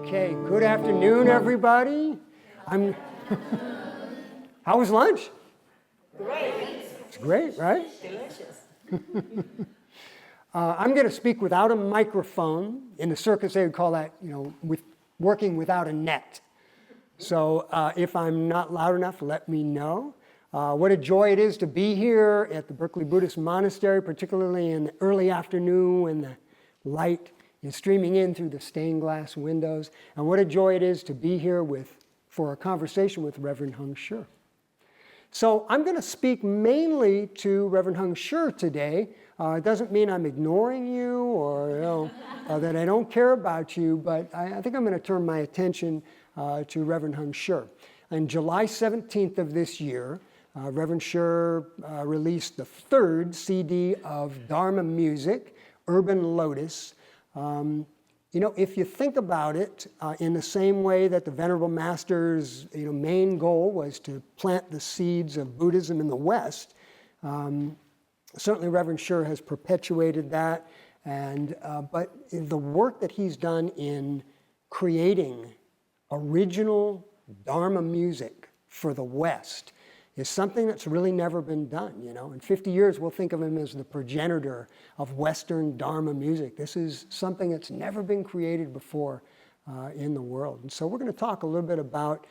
Okay, good afternoon, everybody. How was lunch? Great. It's great, right? Delicious. I'm going to speak without a microphone. In the circus, they would call that, working without a net. So if I'm not loud enough, let me know. What a joy it is to be here at the Berkeley Buddhist Monastery, particularly in the early afternoon when the light is streaming in through the stained glass windows. And what a joy it is to be here for a conversation with Reverend Heng Sure. So I'm going to speak mainly to Reverend Heng Sure today. It doesn't mean I'm ignoring you or that I don't care about you, but I think I'm going to turn my attention to Reverend Heng Sure. On July 17th of this year, Reverend Sure released the third CD of Dharma music, Urban Lotus. If you think about it, in the same way that the Venerable Master's main goal was to plant the seeds of Buddhism in the West, certainly Reverend Sure has perpetuated that. But the work that he's done in creating original Dharma music for the West is something that's really never been done. In 50 years, we'll think of him as the progenitor of Western Dharma music. This is something that's never been created before in the world. And so we're going to talk a little bit about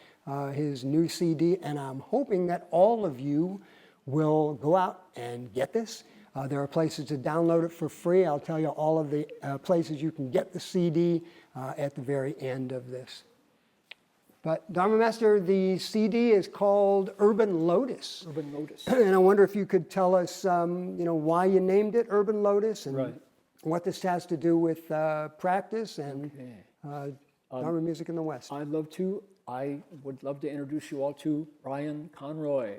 his new CD, and I'm hoping that all of you will go out and get this. There are places to download it for free. I'll tell you all of the places you can get the CD at the very end of this. But Dharma Master, the CD is called Urban Lotus. Urban Lotus. And I wonder if you could tell us, why you named it Urban Lotus and what this has to do with practice and Dharma music in the West. I would love to introduce you all to Brian Conroy.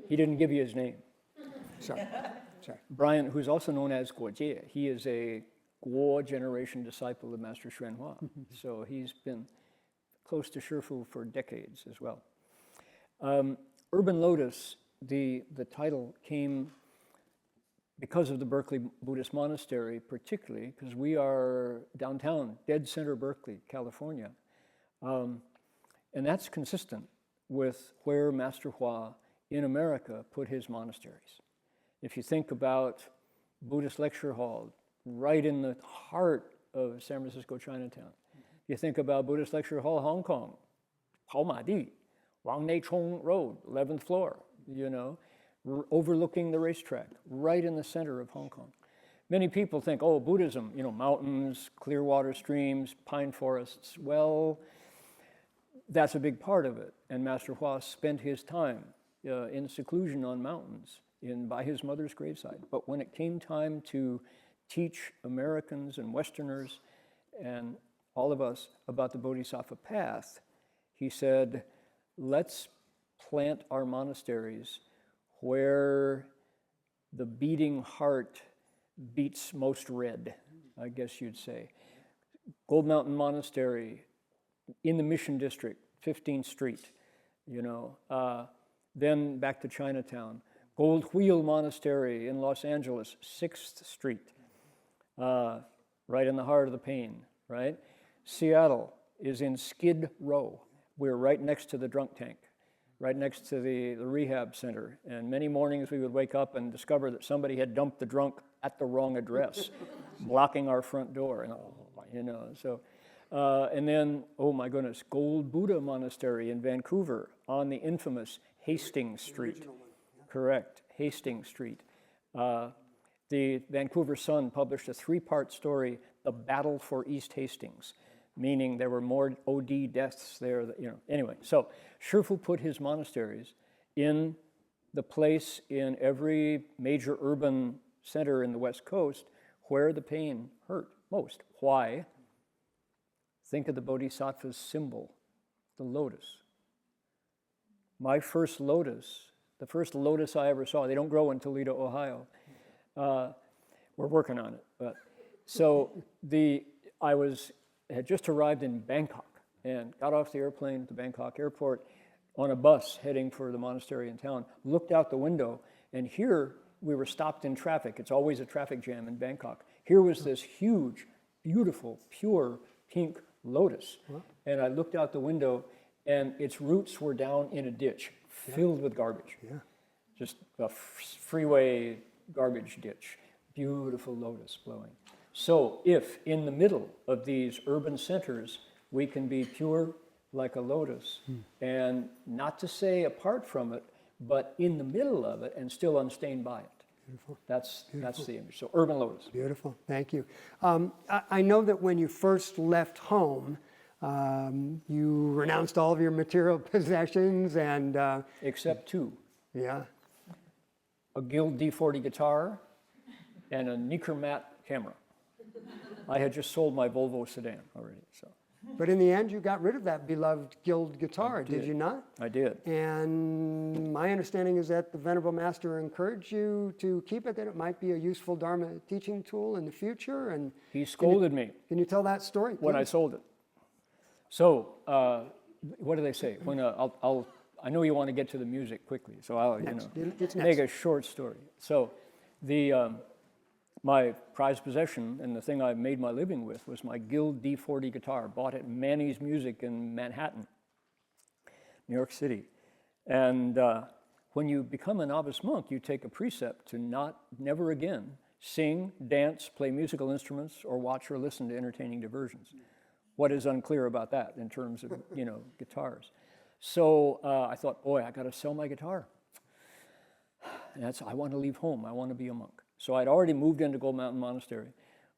He didn't give you his name. Sorry. Brian, who's also known as Guo Jie, he is a Guo generation disciple of Master Xuan Hua. So he's been close to Shifu for decades as well. Urban Lotus, the title came because of the Berkeley Buddhist Monastery, particularly because we are downtown, dead center Berkeley, California. And that's consistent with where Master Hua in America put his monasteries. If you think about Buddhist lecture hall, right in the heart of San Francisco Chinatown. You think about Buddhist Lecture Hall, Hong Kong, Paomadi, Wang Nei Chong Road, 11th floor, overlooking the racetrack, right in the center of Hong Kong. Many people think, Buddhism, mountains, clear water streams, pine forests. Well, that's a big part of it. And Master Hua spent his time in seclusion on mountains by his mother's graveside. But when it came time to teach Americans and Westerners and all of us about the Bodhisattva path, he said, let's plant our monasteries where the beating heart beats most red, I guess you'd say. Gold Mountain Monastery in the Mission District, 15th Street, then back to Chinatown. Gold Wheel Monastery in Los Angeles, 6th Street, right in the heart of the pain, right? Seattle is in Skid Row. We're right next to the drunk tank, right next to the rehab center. And many mornings we would wake up and discover that somebody had dumped the drunk at the wrong address, blocking our front door. And then, oh my goodness, Gold Buddha Monastery in Vancouver on the infamous Hastings Street. Correct, Hastings Street. The Vancouver Sun published a 3-part story, The Battle for East Hastings, meaning there were more OD deaths there. Anyway, so Shifu put his monasteries in the place in every major urban center in the West Coast where the pain hurt most. Why? Think of the Bodhisattva's symbol, the lotus. My first lotus, the first lotus I ever saw, they don't grow in Toledo, Ohio. We're working on it. I had just arrived in Bangkok and got off the airplane at the Bangkok airport on a bus heading for the monastery in town, looked out the window, and here we were stopped in traffic. It's always a traffic jam in Bangkok. Here was this huge, beautiful, pure pink lotus. And I looked out the window, and its roots were down in a ditch filled with garbage. Yeah. Just a freeway garbage ditch. Beautiful lotus blowing. So if in the middle of these urban centers we can be pure like a lotus, and not to say apart from it, but in the middle of it and still unstained by it. Beautiful. That's the image. So Urban Lotus. Beautiful. Thank you. I know that when you first left home, you renounced all of your material possessions and Except two. yeah. A Guild D40 guitar and a Nikkermat camera. I had just sold my Volvo sedan already, so. But in the end, you got rid of that beloved Guild guitar, did you not? I did. And my understanding is that the Venerable Master encouraged you to keep it, that it might be a useful Dharma teaching tool in the future. And He scolded me can you tell that story? when I please? sold it. So, what do they say? When I know you want to get to the music quickly, so I'll It's make next. a short story. So, my prized possession and the thing I made my living with was my Guild D40 guitar, bought at Manny's Music in Manhattan, New York City. And when you become a novice monk, you take a precept to never again sing, dance, play musical instruments, or watch or listen to entertaining diversions. What is unclear about that in terms of, guitars? So I thought, boy, I got to sell my guitar. And I want to leave home. I want to be a monk. So I'd already moved into Gold Mountain Monastery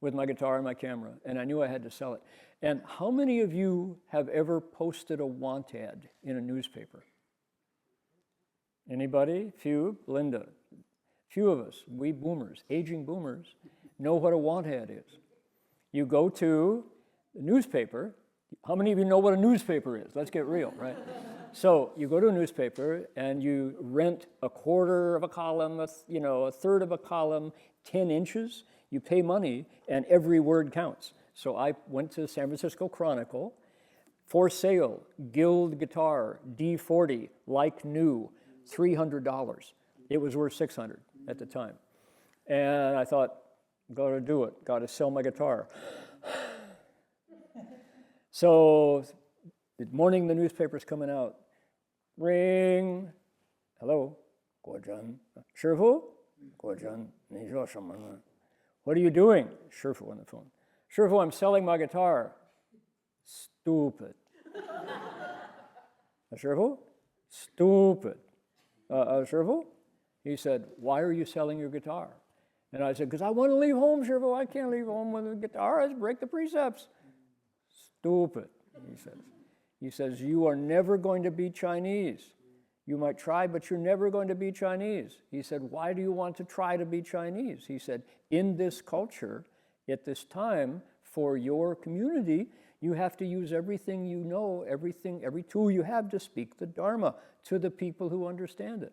with my guitar and my camera, and I knew I had to sell it. And how many of you have ever posted a want ad in a newspaper? Anybody? Few? Linda? Few of us, we boomers, aging boomers, know what a want ad is. You go to the newspaper. How many of you know what a newspaper is? Let's get real, right? So you go to a newspaper and you rent a quarter of a column, a third of a column, 10 inches. You pay money and every word counts. So I went to the San Francisco Chronicle, for sale, Guild guitar, D40, like new, $300. It was worth $600 at the time. And I thought, got to do it, got to sell my guitar. So the morning the newspaper's coming out, ring, hello, Guozhen, Shifu, Guozhen, 你说什么呢? What are you doing? Shifu on the phone. Shifu, I'm selling my guitar. Stupid. Shifu? Stupid. Shifu? He said, why are you selling your guitar? And I said, because I want to leave home, Shifu. I can't leave home with a guitar. I break the precepts. Stupid, he says. He says, you are never going to be Chinese. You might try, but you're never going to be Chinese. He said, why do you want to try to be Chinese? He said, in this culture, at this time, for your community, you have to use everything you know, every tool you have to speak the Dharma to the people who understand it.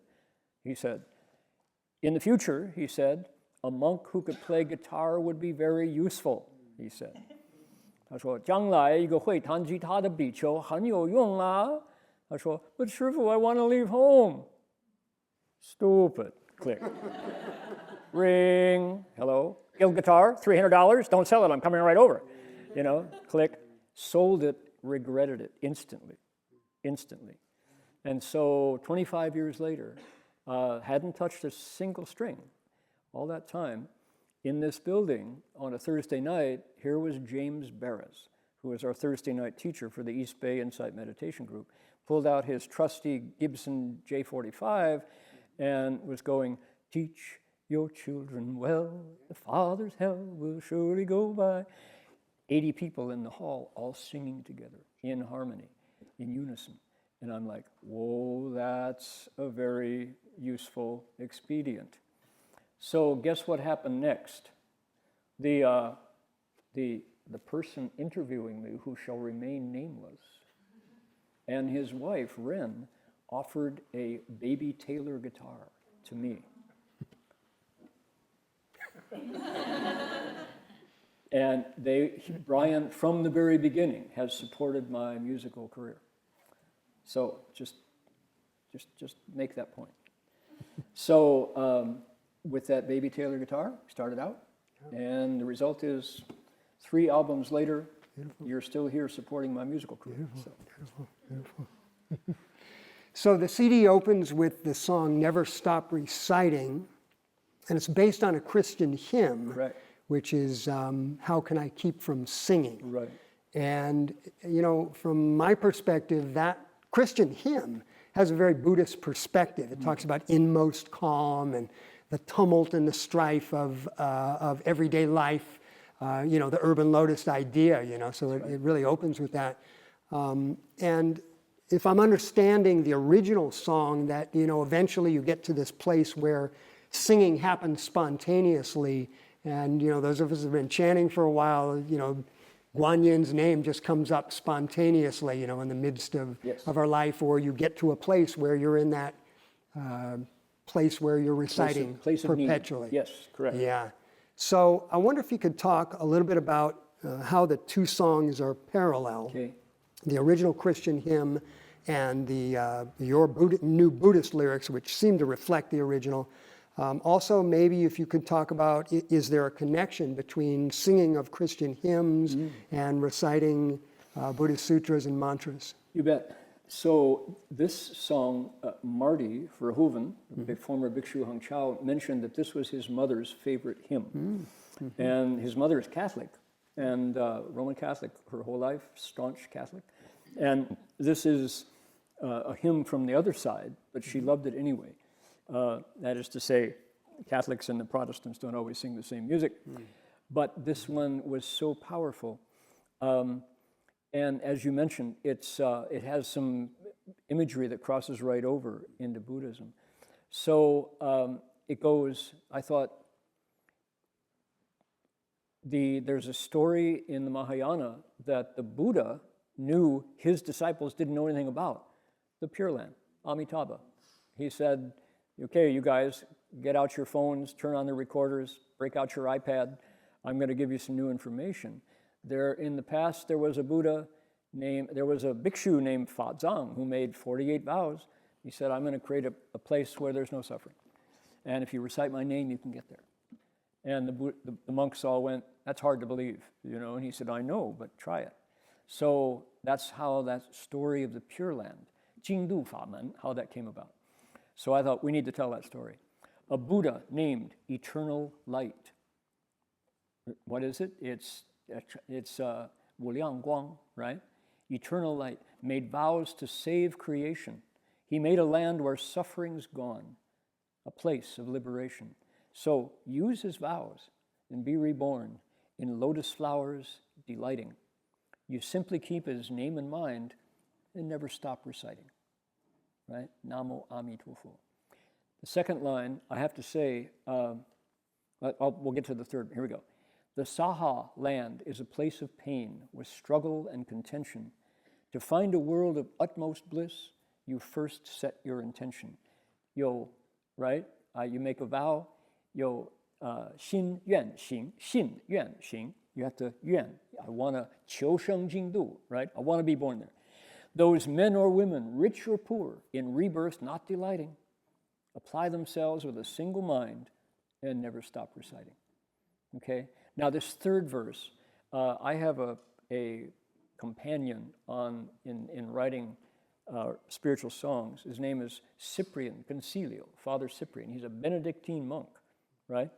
He said, in the future, he said, a monk who could play guitar would be very useful, he said. 他说将来一个会弹吉他的比丘很有用啊。他说 But 师父 I want to leave home. Stupid. Click. Ring. Hello. Guild guitar, $300. Don't sell it. I'm coming right over. Click. Sold it, regretted it instantly. And so 25 years later, hadn't touched a single string all that time. In this building, on a Thursday night, here was James Barris, who was our Thursday night teacher for the East Bay Insight Meditation Group, pulled out his trusty Gibson J45 and was going, teach your children well, the Father's hell will surely go by. 80 people in the hall, all singing together, in harmony, in unison. And I'm like, whoa, that's a very useful expedient. So guess what happened next? The person interviewing me, who shall remain nameless, and his wife, Ren, offered a baby Taylor guitar to me. And Brian, from the very beginning, has supported my musical career. So just make that point. So with that baby Taylor guitar, started out, and the result is 3 albums later, you're still here supporting my musical career. So. So the CD opens with the song Never Stop Reciting, and it's based on a Christian hymn, Right. which is How Can I Keep From Singing? Right. And, you know, from my perspective, that Christian hymn has a very Buddhist perspective. It talks about inmost calm and the tumult and the strife of everyday life, you know, the Urban Lotus idea, you know, so it really opens with that. And if I'm understanding the original song, that, you know, eventually you get to this place where singing happens spontaneously, and, you know, those of us who have been chanting for a while, you know, Guan Yin's name just comes up spontaneously, you know, in the midst of our life, or you get to a place where you're in that place where you're reciting place of need. perpetually. Yes, correct. Yeah. So I wonder if you could talk a little bit about how the two songs are parallel. Okay. The original Christian hymn and your new Buddhist lyrics, which seem to reflect the original. Also, maybe if you could talk about, is there a connection between singing of Christian hymns and reciting Buddhist sutras and mantras? You bet. So this song, Marty Verhoeven, the former Bhikshu Heng Chao, mentioned that this was his mother's favorite hymn. And his mother is Catholic, and Roman Catholic her whole life, staunch Catholic. And this is a hymn from the other side, but she loved it anyway. That is to say, Catholics and the Protestants don't always sing the same music, but this one was so powerful. And as you mentioned, it has some imagery that crosses right over into Buddhism. So it goes, I thought, there's a story in the Mahayana that the Buddha knew his disciples didn't know anything about, the Pure Land, Amitabha. He said, okay, you guys, get out your phones, turn on the recorders, break out your iPad. I'm going to give you some new information. In the past, there was a bhikshu named Fa Zhang who made 48 vows. He said, I'm going to create a place where there's no suffering. And if you recite my name, you can get there. And the monks all went, that's hard to believe, you know. And he said, I know, but try it. So that's how that story of the Pure Land, Jingdu Fa Men, how that came about. So I thought we need to tell that story. A Buddha named Eternal Light. What is it? It's Wu Liang Guang, right? Eternal Light, made vows to save creation. He made a land where suffering's gone, a place of liberation. So use his vows and be reborn in lotus flowers delighting. You simply keep his name in mind and never stop reciting, right? Namo Amitofo. The second line, I have to say, we'll get to the third. Here we go. The Saha land is a place of pain with struggle and contention. To find a world of utmost bliss, you first set your intention. Right? You make a vow. Xin yuan xing, xin yuan xing. You have to yuan. I want to qiu sheng jing du, right? I want to be born there. Those men or women, rich or poor, in rebirth not delighting, apply themselves with a single mind and never stop reciting. Okay? Now this third verse, I have a companion in writing spiritual songs. His name is Cyprian Concilio, Father Cyprian. He's a Benedictine monk, right?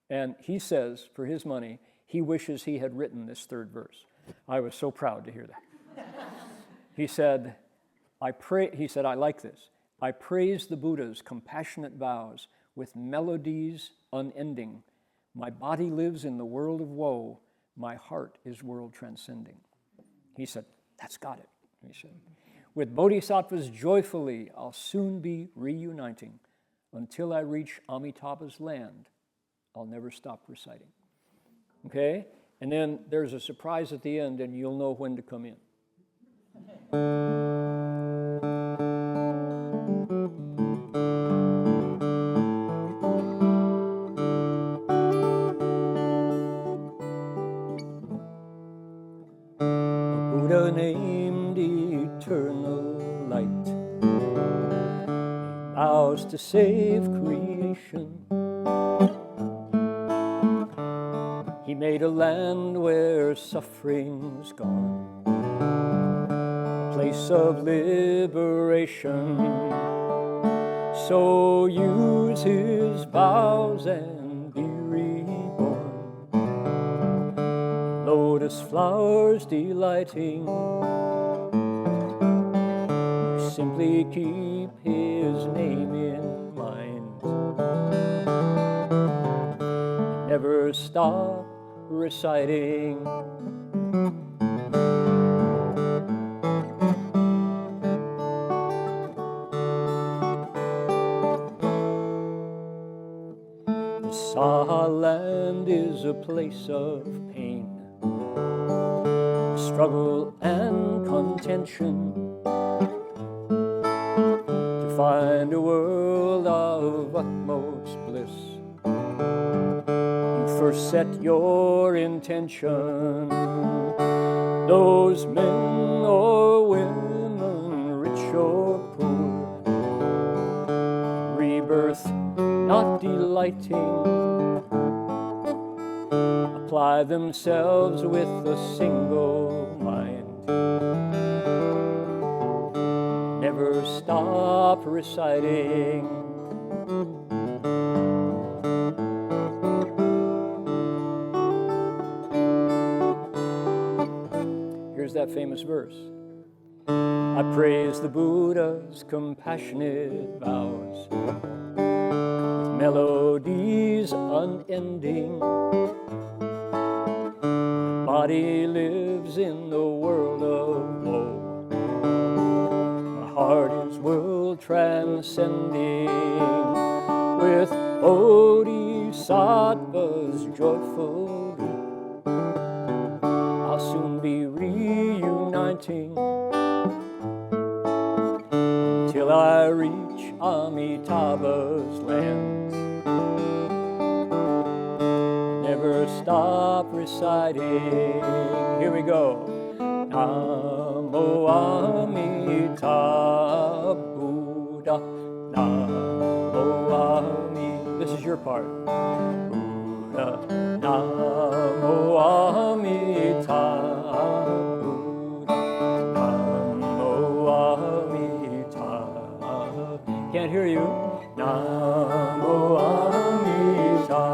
And he says, for his money, he wishes he had written this third verse. I was so proud to hear that. He said, I like this. I praise the Buddha's compassionate vows with melodies unending. My body lives in the world of woe. My heart is world transcending. He said, that's got it, he said. With bodhisattvas joyfully, I'll soon be reuniting. Until I reach Amitabha's land, I'll never stop reciting. Okay? And then there's a surprise at the end, and you'll know when to come in. A Buddha named Eternal Light, he vows to save creation. He made a land where suffering's gone, a place of liberation. So use his vows and be reborn, lotus flowers delighting. Simply keep his name in mind, never stop reciting. The Saha land is a place of pain, struggle and contention, to find a world of utmost bliss. You first set your intention. Those men or women, rich or poor, rebirth not delighting, apply themselves with a single mind, never stop reciting. Here's that famous verse. I praise the Buddha's compassionate vows, with melodies unending. Body lives in the world of woe, my heart is world transcending. With Bodhisattva's joyful leap, I'll soon be reuniting, till I reach Amitabha's land. Never stop reciting. Here we go. Namo Amita Buddha. Namo Amita. This is your part. Buddha. Namo Amita Buddha. Namo Amita. Can't hear you. Namo Amita.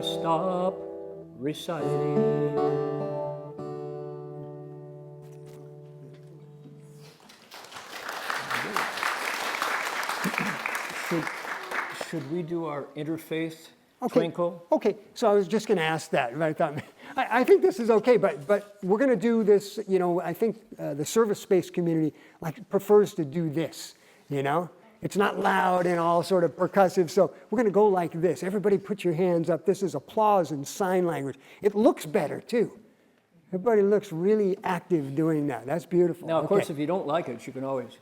Stop reciting. Should we do our interfaith twinkle? Okay, so I was just going to ask that. But I thought, I think this is okay, but we're going to do this, you know, I think the service-based community prefers to do this, you know? It's not loud and all sort of percussive, so we're going to go like this. Everybody put your hands up. This is applause in sign language. It looks better, too. Everybody looks really active doing that. That's beautiful. Now, of course, if you don't like it, you can always.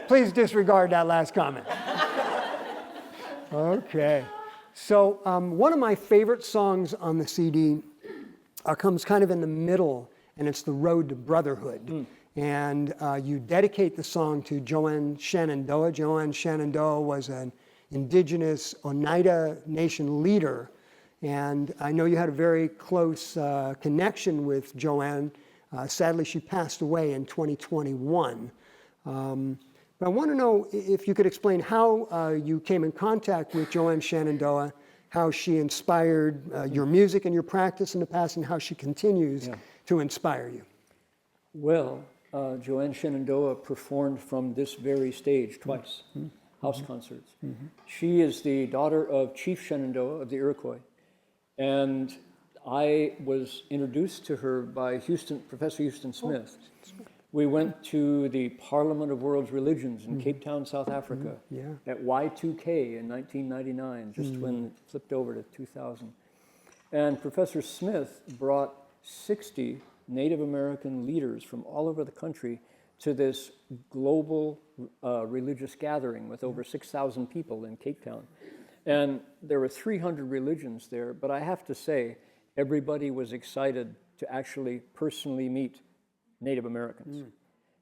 Please disregard that last comment. Okay. So one of my favorite songs on the CD comes kind of in the middle, and it's the Road to Brotherhood. And you dedicate the song to Joanne Shenandoah. Joanne Shenandoah was an indigenous Oneida Nation leader. And I know you had a very close connection with Joanne. Sadly, she passed away in 2021. But I want to know if you could explain how you came in contact with Joanne Shenandoah, how she inspired your music and your practice in the past, and how she continues to inspire you. Well, Joanne Shenandoah performed from this very stage twice, house concerts. She is the daughter of Chief Shenandoah of the Iroquois. And I was introduced to her by Professor Houston Smith. We went to the Parliament of World Religions in Cape Town, South Africa, at Y2K in 1999, just when it flipped over to 2000. And Professor Smith brought 60 Native American leaders from all over the country to this global religious gathering with over 6,000 people in Cape Town. And there were 300 religions there, but I have to say, everybody was excited to actually personally meet Native Americans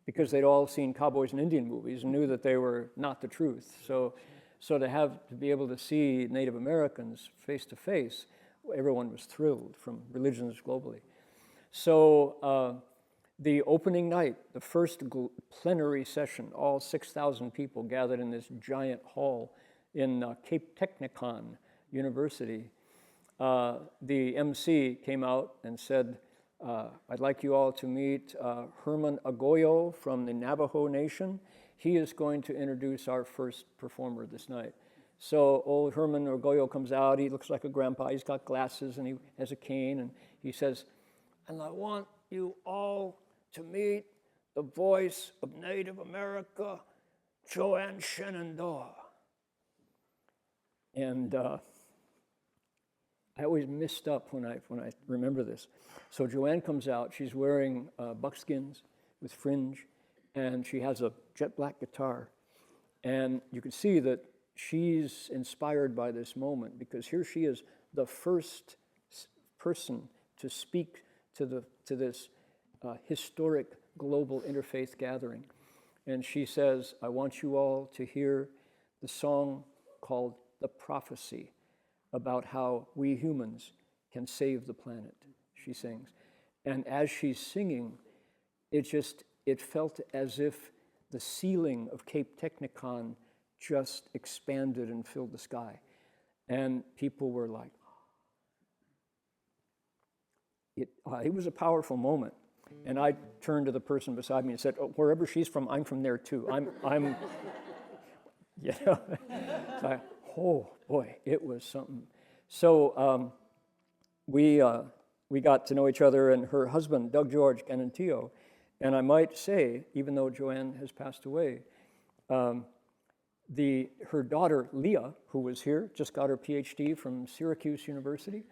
because they'd all seen cowboys and Indian movies and knew that they were not the truth. So to be able to see Native Americans face to face, everyone was thrilled from religions globally. So the opening night, the first plenary session, all 6,000 people gathered in this giant hall in Cape Technicon University. The MC came out and said, I'd like you all to meet Herman Agoyo from the Navajo Nation. He is going to introduce our first performer this night. So old Herman Agoyo comes out. He looks like a grandpa. He's got glasses and he has a cane. And he says, and I want you all to meet the voice of Native America, Joanne Shenandoah. And I always missed up when I remember this. So Joanne comes out. She's wearing buckskins with fringe, and she has a jet black guitar. And you can see that she's inspired by this moment because here she is, the first person to speak to this historic global interfaith gathering. And she says, I want you all to hear the song called The Prophecy, about how we humans can save the planet, she sings. And as she's singing, it felt as if the ceiling of Cape Technicon just expanded and filled the sky. And people were like, it was a powerful moment. And I turned to the person beside me and said, oh, wherever she's from, I'm from there too. I'm you know. So oh boy, it was something. So we got to know each other, and her husband, Doug George Canantillo, and I might say, even though Joanne has passed away, her daughter, Leah, who was here, just got her PhD from Syracuse University.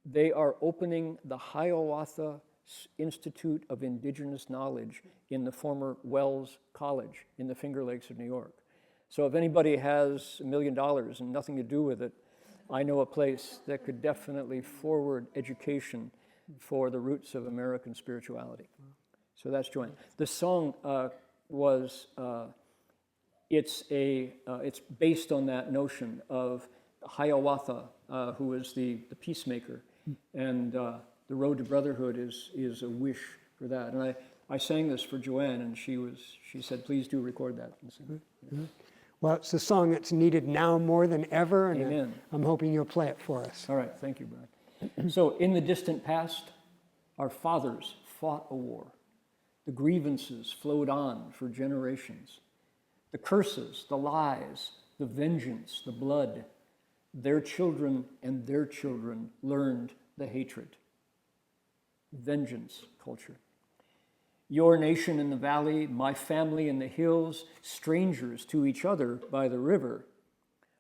They are opening the Hiawatha Institute of Indigenous Knowledge in the former Wells College in the Finger Lakes of New York. So if anybody has $1 million and nothing to do with it, I know a place that could definitely forward education for the roots of American spirituality. So that's Joanne. The song it's based on that notion of Hiawatha, who is the peacemaker, and the Road to Brotherhood is a wish for that. And I sang this for Joanne, and she said, please do record that. Mm-hmm. Well, it's a song that's needed now more than ever, and Amen. I'm hoping you'll play it for us. All right, thank you, Brian. So in the distant past, our fathers fought a war. The grievances flowed on for generations. The curses, the lies, the vengeance, the blood, their children and their children learned the hatred. Vengeance culture. Your nation in the valley, my family in the hills, strangers to each other by the river.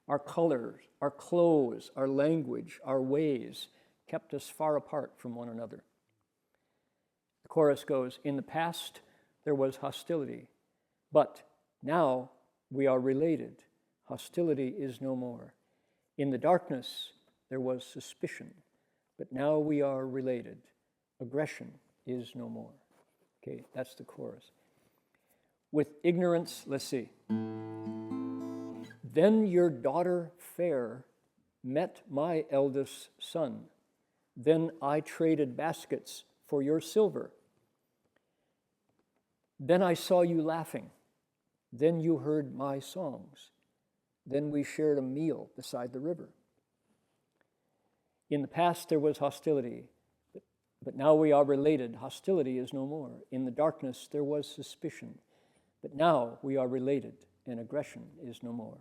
Our colors, our clothes, our language, our ways kept us far apart from one another. The chorus goes, in the past there was hostility, but now we are related. Hostility is no more. In the darkness there was suspicion, but now we are related. Aggression is no more. Okay, that's the chorus. With ignorance, let's see. Then your daughter fair met my eldest son. Then I traded baskets for your silver. Then I saw you laughing. Then you heard my songs. Then we shared a meal beside the river. In the past there was hostility, but now we are related. Hostility is no more. In the darkness there was suspicion, but now we are related, and aggression is no more.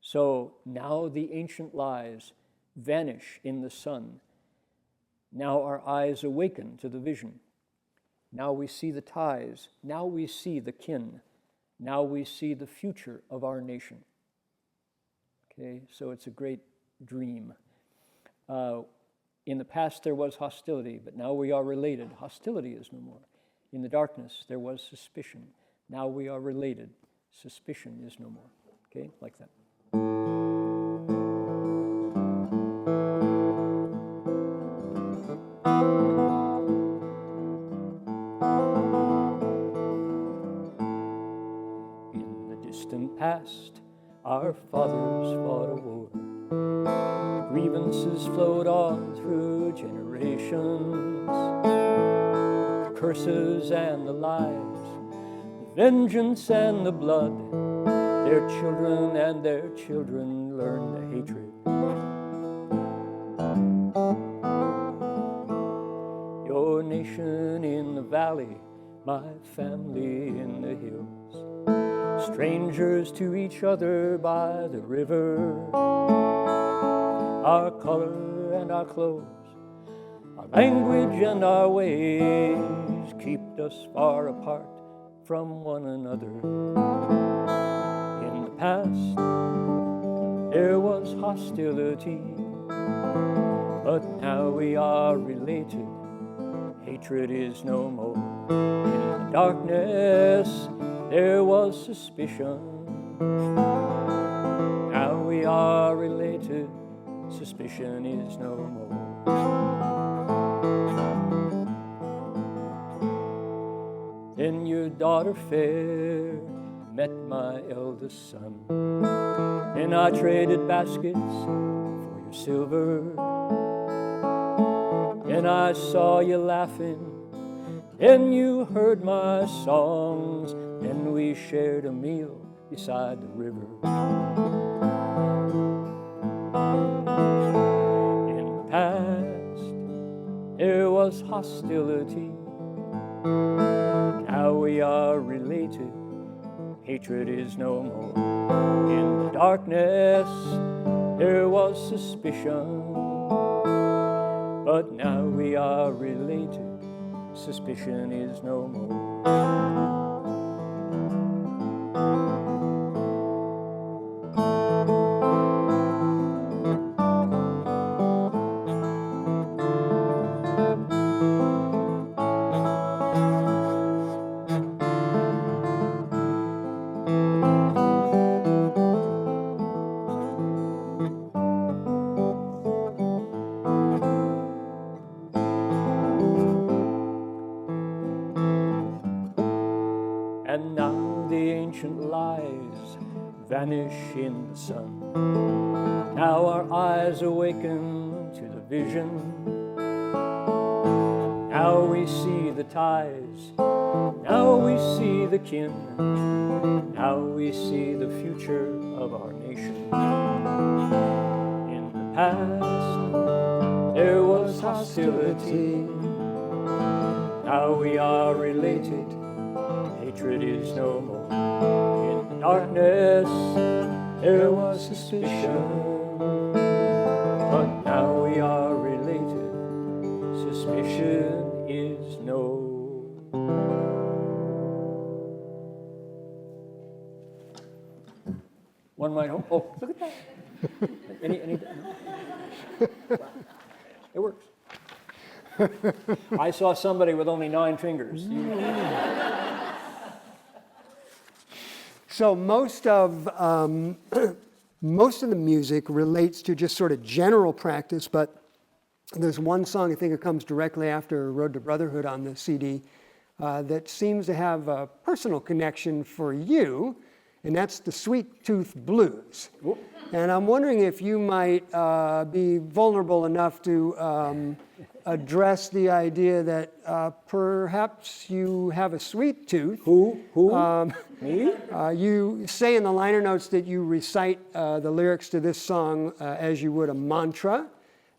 So now the ancient lies vanish in the sun. Now our eyes awaken to the vision. Now we see the ties. Now we see the kin. Now we see the future of our nation. Okay, so it's a great dream. In the past there was hostility, but now we are related. Hostility is no more. In the darkness, there was suspicion. Now we are related. Suspicion is no more. Okay, like that. In the distant past, our fathers fought a war. Grievances flowed on through generations. The curses and the lies, the vengeance and the blood. Their children and their children learned the hatred. Your nation in the valley, my family in the hills. Strangers to each other by the river. Our color and our clothes, our language and our ways keep us far apart from one another. In the past, there was hostility, but now we are related. Hatred is no more. In the darkness, there was suspicion. Now we are related. Suspicion is no more. Then your daughter fair met my eldest son. Then I traded baskets for your silver. Then I saw you laughing. Then you heard my songs. Then we shared a meal beside the river. Past, there was hostility. Now we are related. Hatred is no more. In the darkness, there was suspicion. But now we are related. Suspicion is no more. And now the ancient lies vanish in the sun. Now our eyes awaken to the vision. Now we see the ties. Now we see the kin. Now we see the future of our nation. In the past, there was hostility. Now we are related. Hatred is no more. In the darkness, there was suspicion. But now we are related. Suspicion is no more. One might hope. Oh, look at that. Any wow. It works. I saw somebody with only 9 fingers. So most of the music relates to just sort of general practice, but there's one song, I think it comes directly after Road to Brotherhood on the CD, that seems to have a personal connection for you, and that's the Sweet Tooth Blues. Whoop. And I'm wondering if you might be vulnerable enough to address the idea that perhaps you have a sweet tooth. Who? Me? You say in the liner notes that you recite the lyrics to this song as you would a mantra.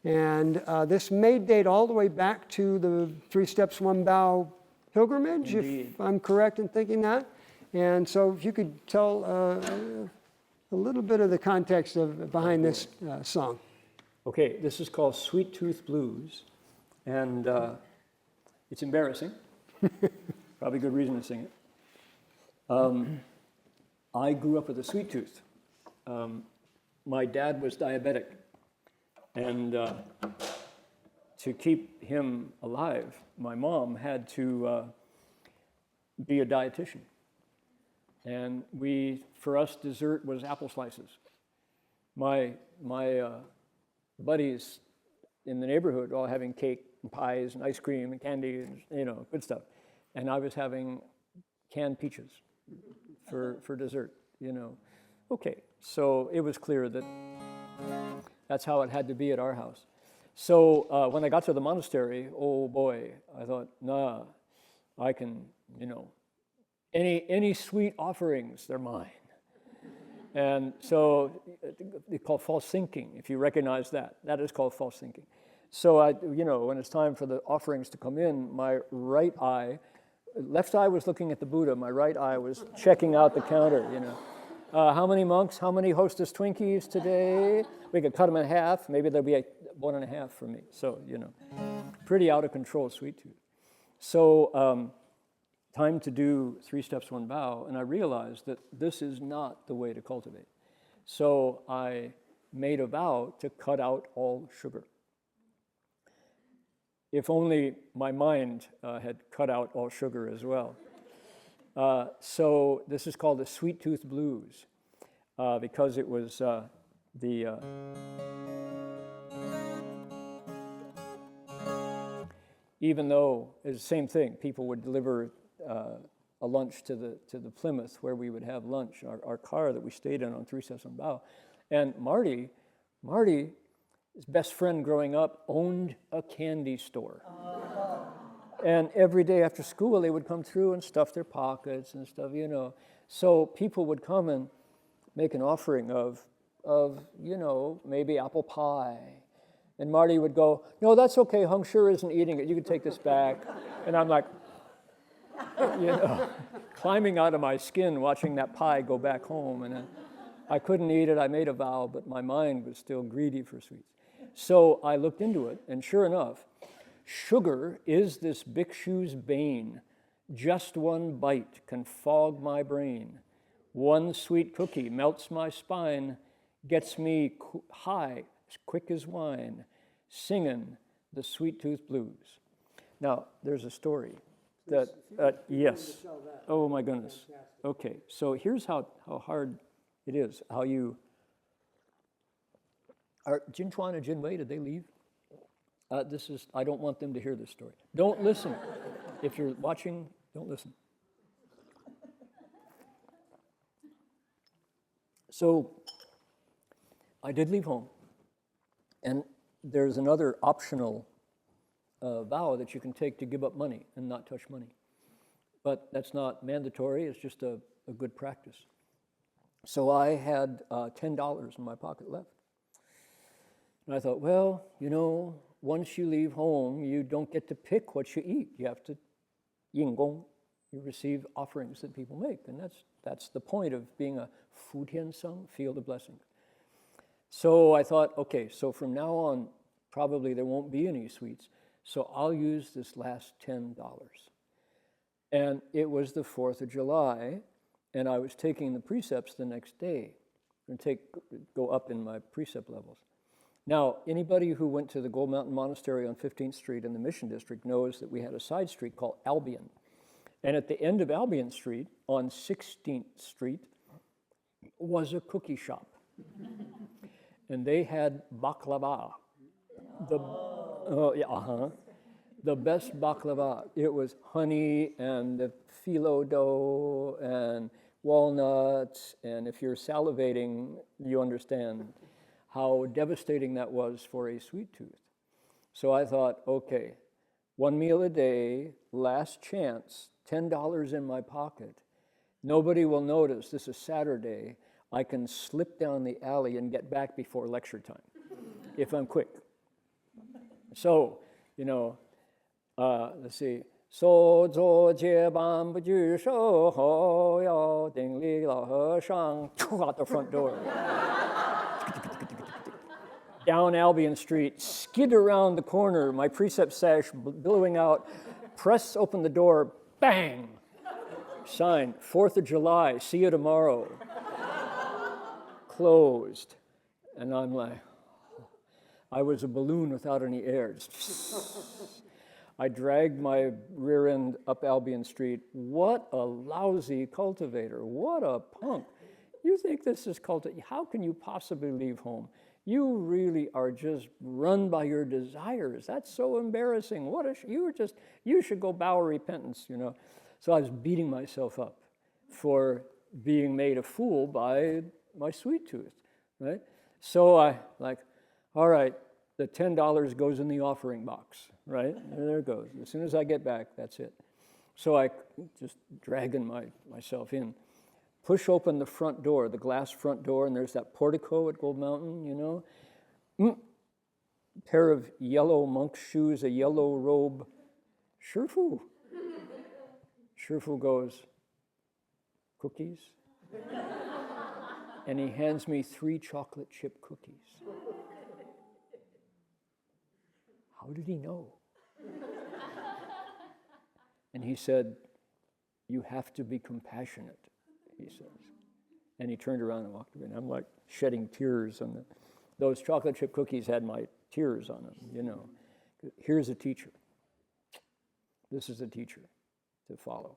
And this may date all the way back to the 3 Steps, 1 Bow pilgrimage, Indeed. if I'm correct in thinking that. And so if you could tell a little bit of the context behind this song. Okay, this is called Sweet Tooth Blues, and it's embarrassing. Probably good reason to sing it. I grew up with a sweet tooth. My dad was diabetic, and to keep him alive, my mom had to be a dietitian. And for us, dessert was apple slices. My buddies in the neighborhood all having cake and pies and ice cream and candy and, good stuff. And I was having canned peaches for dessert, Okay, so it was clear that that's how it had to be at our house. So when I got to the monastery, oh boy, I thought, nah, I can, any sweet offerings, they're mine. And so it's called false thinking, if you recognize that. That is called false thinking. So when it's time for the offerings to come in, my right eye, left eye was looking at the Buddha, my right eye was checking out the counter, how many monks, how many Hostess Twinkies today? We could cut them in half, maybe there'll be 1.5 for me. So, pretty out of control sweet tooth. So, time to do 3 steps, 1 bow, and I realized that this is not the way to cultivate. So I made a vow to cut out all sugar. If only my mind had cut out all sugar as well. So this is called the sweet tooth blues because it was even though it's the same thing, people would deliver a lunch to the Plymouth where we would have lunch, our car that we stayed in on 3 steps, 1 bow. And Marty, his best friend growing up, owned a candy store. And every day after school, they would come through and stuff their pockets and stuff, So people would come and make an offering of maybe apple pie. And Marty would go, no, that's okay, Heng Sure isn't eating it, you can take this back. And I'm like, climbing out of my skin, watching that pie go back home. And I couldn't eat it, I made a vow, but my mind was still greedy for sweets. So I looked into it, and sure enough, sugar is this bhikshu's bane. Just 1 bite can fog my brain. 1 sweet cookie melts my spine, gets me high as quick as wine, singing the sweet tooth blues. Now, there's a story that, yes. Oh my goodness. Okay, so here's how hard it is, how you, are Jin Chuan and Jin Wei, did they leave? I don't want them to hear this story. Don't listen. If you're watching, don't listen. So I did leave home. And there's another optional vow that you can take to give up money and not touch money. But that's not mandatory, it's just a good practice. So I had $10 in my pocket left. And I thought, well, once you leave home, you don't get to pick what you eat. You have to yin gong. You receive offerings that people make. And that's the point of being a Fu Tian Sung, field of blessings. So I thought, okay, so from now on, probably there won't be any sweets. So I'll use this last $10. And it was the 4th of July, and I was taking the precepts the next day and go up in my precept levels. Now, anybody who went to the Gold Mountain Monastery on 15th Street in the Mission District knows that we had a side street called Albion. And at the end of Albion Street, on 16th Street, was a cookie shop. And they had baklava. The best baklava. It was honey and the phyllo dough and walnuts. And if you're salivating, you understand how devastating that was for a sweet tooth. So I thought, okay, 1 meal a day, last chance, $10 in my pocket. Nobody will notice. This is Saturday. I can slip down the alley and get back before lecture time, if I'm quick. So, let's see. So zhuo jie ban bu ju shou hou yao ding li lao he shang, out the front door. Down Albion Street, skid around the corner, my precept sash billowing out, press open the door, bang! Sign, 4th of July, see you tomorrow. Closed. And I'm like, I was a balloon without any air. I dragged my rear end up Albion Street. What a lousy cultivator. What a punk. You think this is cultivator? How can you possibly leave home? You really are just run by your desires. That's so embarrassing. You should go bow repentance, you know. So I was beating myself up for being made a fool by my sweet tooth, right? So I all right, the $10 goes in the offering box, right? There it goes. As soon as I get back, that's it. So I just dragging myself in, push open the front door, the glass front door, and there's that portico at Gold Mountain, you know. Pair of yellow monk shoes, a yellow robe. Shifu. Shifu goes, cookies? And he hands me 3 chocolate chip cookies. How did he know? And he said, you have to be compassionate, he says. And he turned around and walked away. And I'm like shedding tears. And those chocolate chip cookies had my tears on them, you know. Here's a teacher. This is a teacher to follow.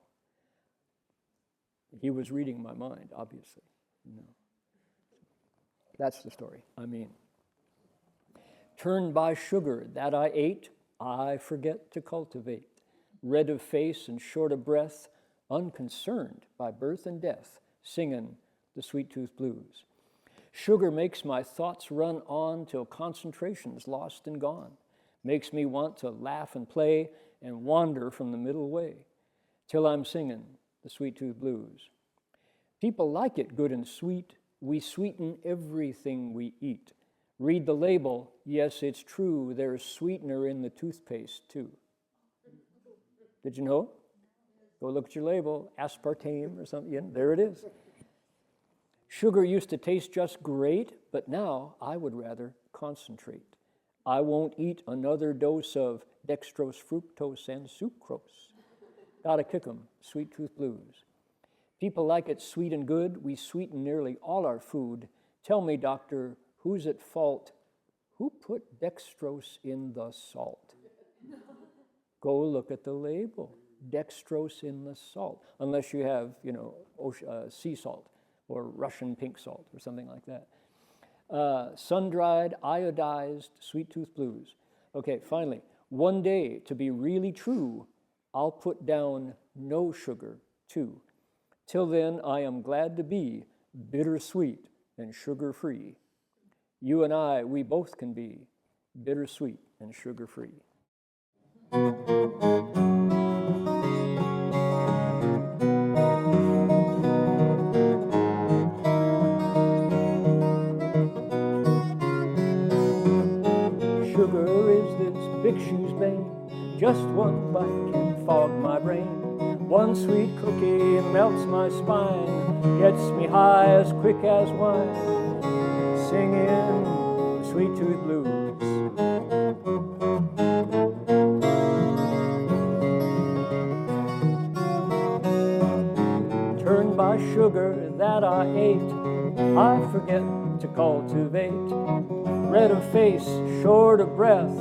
He was reading my mind, obviously. You know. That's the story. I mean, turned by sugar that I ate, I forget to cultivate. Red of face and short of breath, unconcerned by birth and death, singing the sweet tooth blues. Sugar makes my thoughts run on till concentration's lost and gone. Makes me want to laugh and play and wander from the middle way till I'm singing the sweet tooth blues. People like it good and sweet. We sweeten everything we eat. Read the label. Yes, it's true. There's sweetener in the toothpaste too. Did you know? Go look at your label. Aspartame or something. Yeah, there it is. Sugar used to taste just great, but now I would rather concentrate. I won't eat another dose of dextrose, fructose, and sucrose. Gotta kick 'em, sweet tooth blues. People like it sweet and good. We sweeten nearly all our food. Tell me, doctor, who's at fault? Who put dextrose in the salt? Go look at the label. Dextrose in the salt. Unless you have, you know, sea salt or Russian pink salt or something like that. Sun-dried, iodized, sweet tooth blues. Okay, finally, one day, to be really true, I'll put down no sugar, too. Till then, I am glad to be bittersweet and sugar-free. You and I, we both can be bittersweet and sugar-free. Sugar is this big shoe's bane. Just one bite can fog my brain. One sweet cookie melts my spine, gets me high as quick as wine, singing the sweet tooth blues. Turned by sugar that I ate, I forget to cultivate. Red of face, short of breath,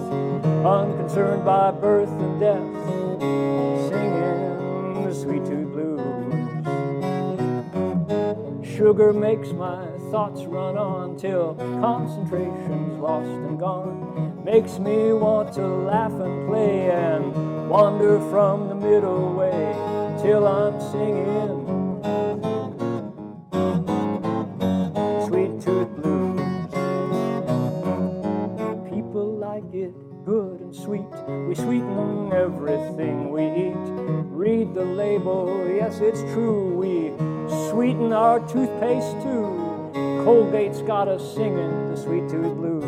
unconcerned by birth and death, singing the sweet tooth blues. Sugar makes my thoughts run on till concentration's lost and gone. Makes me want to laugh and play and wander from the middle way till I'm singing sweet tooth blues. People like it good and sweet. We sweeten everything we eat. Read the label, yes, it's true. We sweeten our toothpaste too. Colgate's got us singing the sweet tooth blues.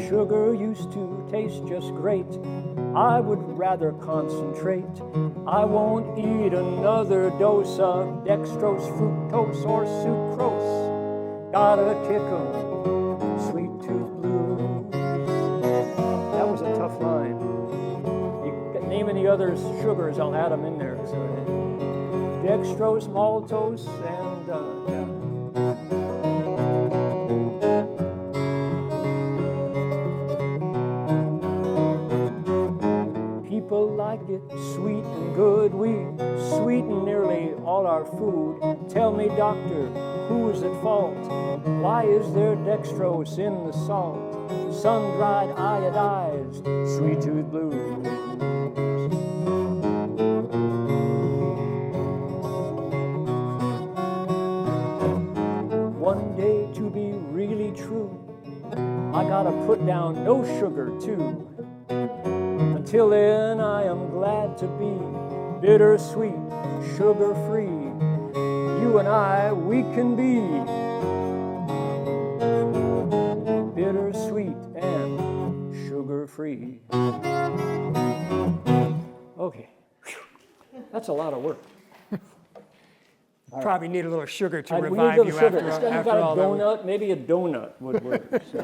Sugar used to taste just great. I would rather concentrate. I won't eat another dose of dextrose, fructose, or sucrose. Gotta kick 'em, sweet tooth blues. That was a tough line. You name any other sugars, I'll add them in there. So, dextrose, maltose, and yeah. People like it sweet and good. We sweeten nearly all our food. Tell me, doctor, who's at fault? Why is there dextrose in the salt? Sun-dried, iodized, sweet tooth blues. One day, to be really true, I gotta put down no sugar too. Until then, I am glad to be bittersweet, sugar-free. You and I, we can be bittersweet and sugar-free. Okay, that's a lot of work. Probably need a little sugar to We need a revive little you sugar. after, Instead of after got all a that. donut, maybe a donut would work. So.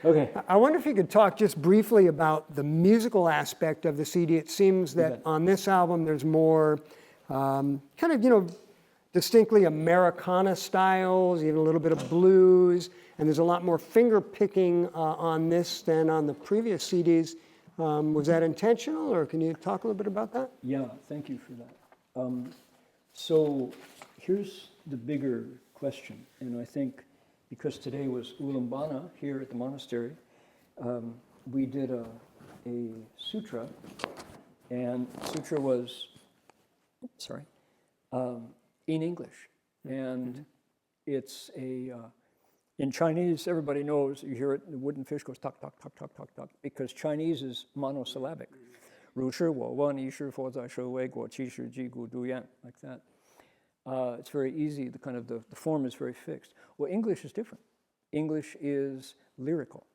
Okay. I wonder if you could talk just briefly about the musical aspect of the CD. It seems that on this album there's more kind of, distinctly Americana styles, even a little bit of blues, and there's a lot more finger picking on this than on the previous CDs. Was that intentional, or can you talk a little bit about that? Yeah, thank you for that. So here's the bigger question, and I think because today was Ulaanbaatar here at the monastery, we did a sutra, and sutra was, in English, and it's in Chinese, everybody knows, you hear it, the wooden fish goes tok, tok, tok, tok, tok, tok, because Chinese is monosyllabic. 如是我闻一是佛在舍卫国七十几古独言, like that. It's very easy, the form is very fixed. Well, English is different. English is lyrical.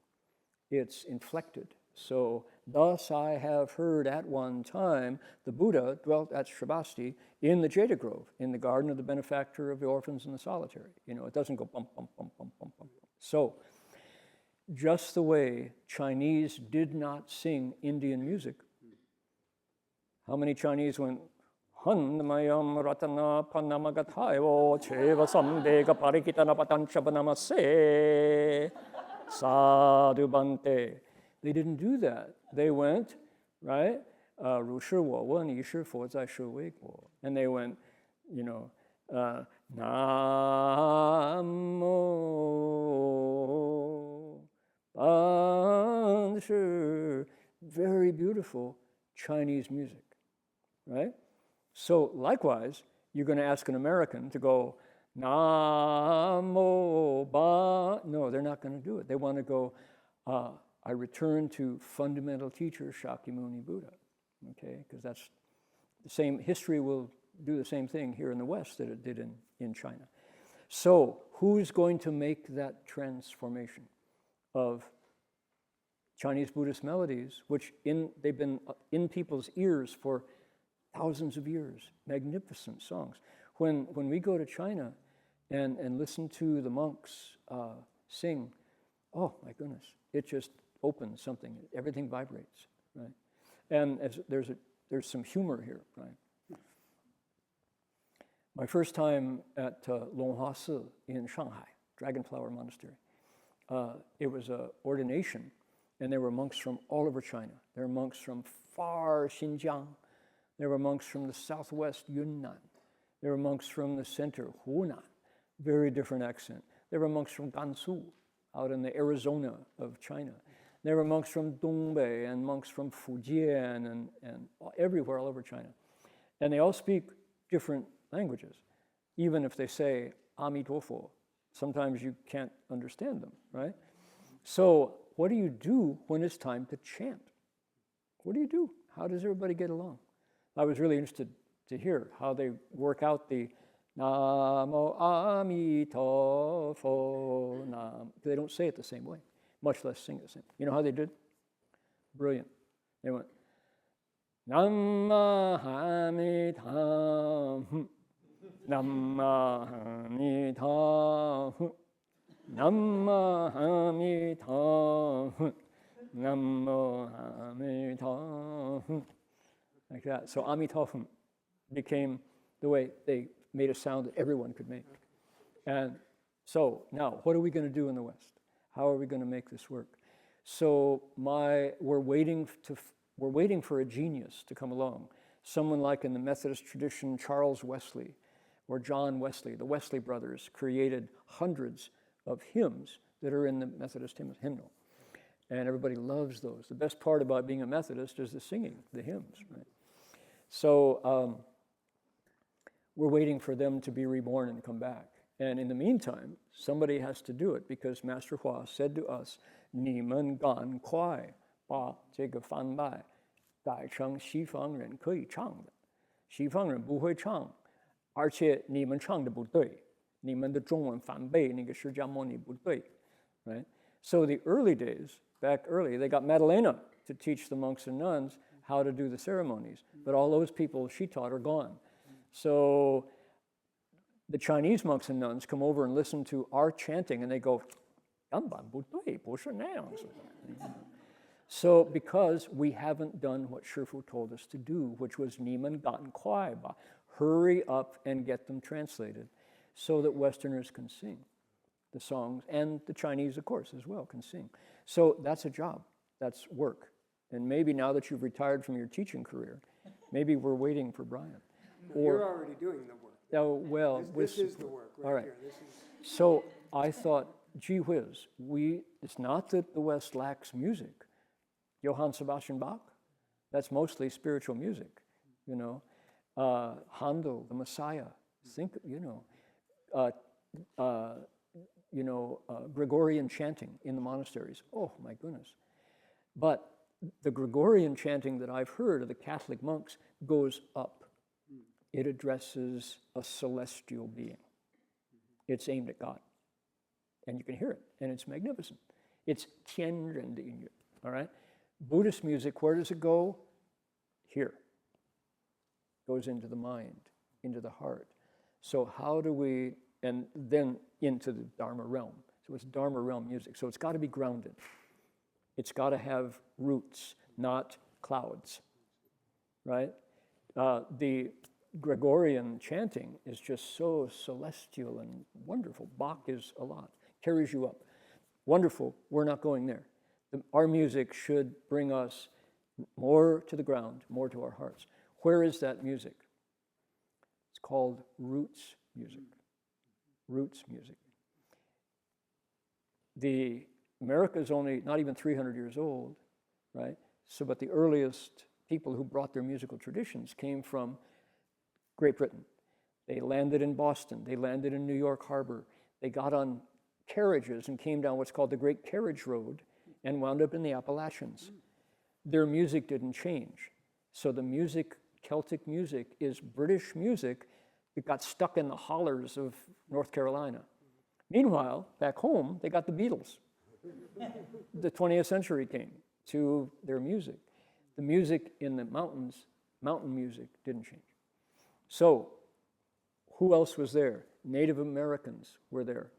It's inflected. So, thus I have heard at one time the Buddha dwelt at Sravasti in the Jeta Grove, in the garden of the benefactor of the orphans and the solitary. It doesn't go bum, bum, bum, bum, bum, bum. So, just the way Chinese did not sing Indian music. How many Chinese went, Hanmayam Ratana Panamagatayo Cheva Sambega Parikitana Patanchabanamasé Sadhu Bante. They didn't do that. They went, right? 如是我闻一是佛在舍卫国. And they went, Namo Banshi. Very beautiful Chinese music, right? So likewise, you're going to ask an American to go, Namo Ba. No, they're not going to do it. They want to go, I return to fundamental teacher Shakyamuni Buddha, okay? Because that's the same, history will do the same thing here in the West that it did in China. So who's going to make that transformation of Chinese Buddhist melodies, which they've been in people's ears for thousands of years, magnificent songs. When we go to China and listen to the monks sing, oh my goodness, it just opens something. Everything vibrates, right? And there's some humor here, right? My first time at Longhua Si in Shanghai, Dragonflower Monastery, it was an ordination, and there were monks from all over China. There were monks from far Xinjiang. There were monks from the southwest Yunnan. There were monks from the center, Hunan, very different accent. There were monks from Gansu, out in the Arizona of China. There were monks from Dongbei and monks from Fujian and everywhere all over China. And they all speak different languages. Even if they say Amitofo, sometimes you can't understand them, right? So what do you do when it's time to chant? What do you do? How does everybody get along? I was really interested to hear how they work out the Namo Amitofo Nam. They don't say it the same way, much less sing it the same. You know how they did? Brilliant. They went, Nammahamidam, Nammahamidam, Nammahamidam, Nammahamidam, like that. So Amitabham became the way they made a sound that everyone could make. And so now, what are we going to do in the West? How are we going to make this work? So we're waiting for a genius to come along. Someone like in the Methodist tradition, Charles Wesley or John Wesley, the Wesley brothers, created hundreds of hymns that are in the Methodist hymnal. And everybody loves those. The best part about being a Methodist is the singing, the hymns, right? So we're waiting for them to be reborn and come back. And in the meantime, somebody has to do it, because Master Hua said to us, 你们赶快把这个翻拜改成西方人可以唱的。西方人不会唱，而且你们唱的不对，你们的中文翻背那个释迦牟尼不对, right? So the early days, back early, they got Madalena to teach the monks and nuns how to do the ceremonies. But all those people she taught are gone. So the Chinese monks and nuns come over and listen to our chanting, and they go, 根本不对，不是那样子的. So because we haven't done what Shifu told us to do, which was 你们赶快吧, hurry up and get them translated so that Westerners can sing the songs, and the Chinese, of course, as well, can sing. So that's a job. That's work. And maybe now that you've retired from your teaching career, maybe we're waiting for Brian. You're already doing the work. Oh, well, This is the work right, all right. here. So I thought, gee whiz, it's not that the West lacks music. Johann Sebastian Bach, that's mostly spiritual music, you know. Handel, the Messiah, Gregorian chanting in the monasteries. Oh, my goodness. But the Gregorian chanting that I've heard of the Catholic monks goes up. It addresses a celestial being. It's aimed at God. And you can hear it, and it's magnificent. It's 天人的音乐, all right? Buddhist music, where does it go? Here. Goes into the mind, into the heart. So how do we, and then into the Dharma realm. So it's Dharma realm music. So it's got to be grounded. It's got to have roots, not clouds, right? The Gregorian chanting is just so celestial and wonderful. Bach is a lot, carries you up. Wonderful, we're not going there. Our music should bring us more to the ground, more to our hearts. Where is that music? It's called roots music. Roots music. America is only not even 300 years old, right? So, but the earliest people who brought their musical traditions came from Great Britain. They landed in Boston. They landed in New York Harbor. They got on carriages and came down what's called the Great Carriage Road and wound up in the Appalachians. Their music didn't change. So the music, Celtic music, is British music that got stuck in the hollers of North Carolina. Meanwhile, back home, they got the Beatles. The 20th century came to their music. The music in the mountains, mountain music, didn't change. So, who else was there? Native Americans were there.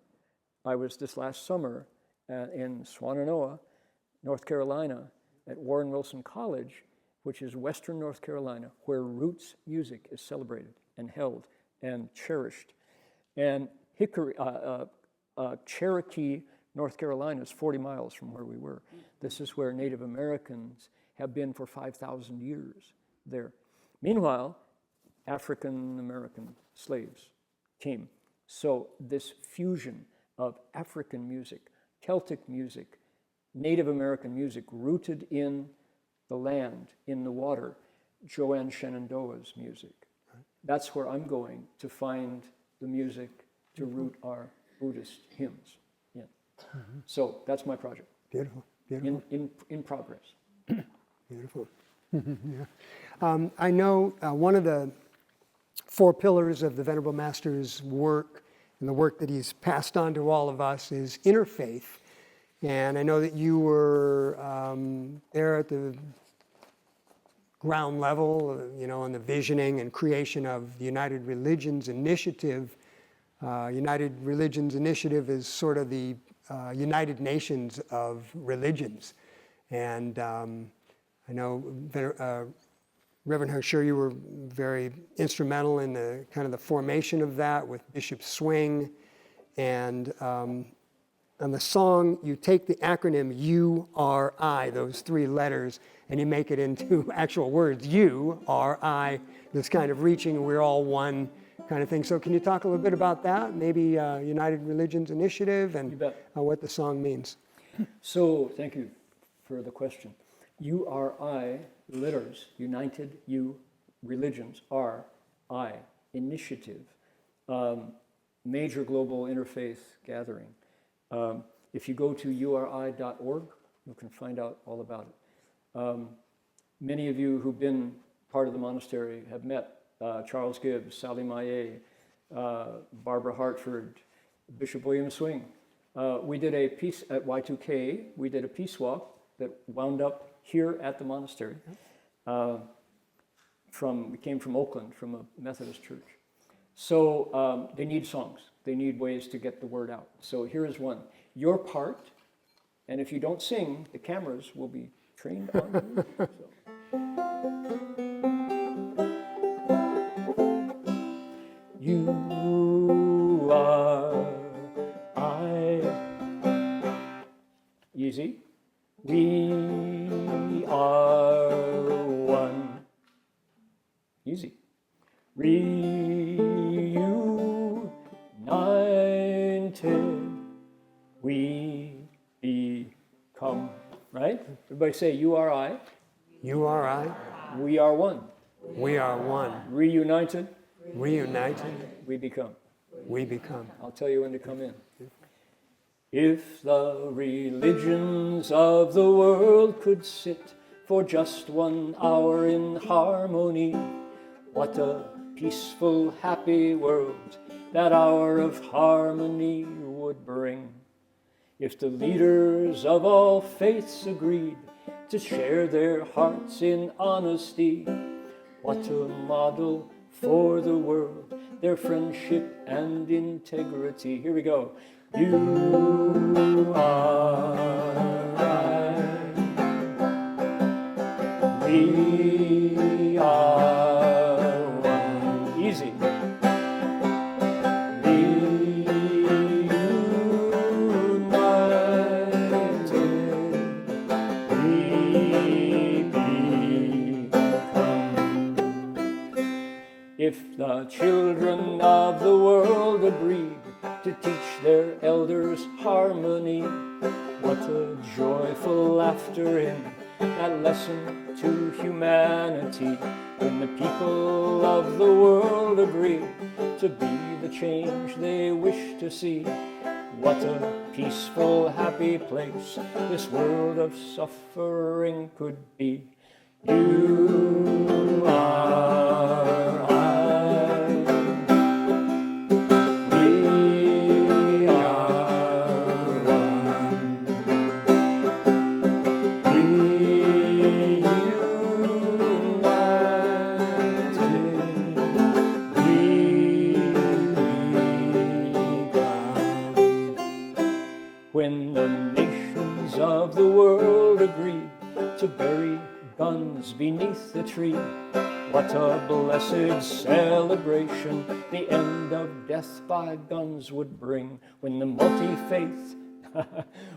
I was this last summer in Swannanoa, North Carolina, at Warren Wilson College, which is Western North Carolina, where roots music is celebrated and held and cherished. And Cherokee, North Carolina is 40 miles from where we were. This is where Native Americans have been for 5,000 years there. Meanwhile, African American slaves came. So this fusion of African music, Celtic music, Native American music rooted in the land, in the water, Joanne Shenandoah's music. That's where I'm going to find the music to root our Buddhist hymns in. So that's my project. Beautiful, beautiful. In progress. Beautiful. Yeah. I know one of the four pillars of the Venerable Master's work and the work that he's passed on to all of us is interfaith. And I know that you were there at the ground level, on the visioning and creation of the United Religions Initiative. United Religions Initiative is sort of the United Nations of religions. And I know Reverend Heng Sure, you were very instrumental in the kind of the formation of that with Bishop Swing. And on the song, you take the acronym URI, those 3 letters, and you make it into actual words. URI, this kind of reaching, we're all one kind of thing. So can you talk a little bit about that? Maybe United Religions Initiative and what the song means. So thank you for the question. URI, letters, United U, Religions, R, I, Initiative, major global interfaith gathering. If you go to uri.org, you can find out all about it. Many of you who've been part of the monastery have met Charles Gibbs, Sally Maillet, Barbara Hartford, Bishop William Swing. We did a piece at Y2K, we did a peace walk that wound up here at the monastery. We came from Oakland, from a Methodist church. So they need songs. They need ways to get the word out. So here is one. Your part, and if you don't sing, the cameras will be trained on you. You are I. Easy. We are one. Easy. Reunited, we become. Right? Everybody say, you are I. You are I. We are one. We are one. Reunited, Reunited, we become. we become. I'll tell you when to come in. If the religions of the world could sit for just 1 hour in harmony, what a peaceful, happy world that hour of harmony would bring. If the leaders of all faiths agreed to share their hearts in honesty, what a model for the world, their friendship and integrity. Here we go. You are I. We are one. Easy. If the children of the world agreed to teach their elders harmony, what a joyful laughter in that lesson to humanity. When the people of the world agree to be the change they wish to see, what a peaceful, happy place this world of suffering could be. You are I. We are one. Reunited, we become. When the nations of the world agreed to bury guns beneath the tree, what a blessed celebration the end of death by guns would bring. When the multi-faith,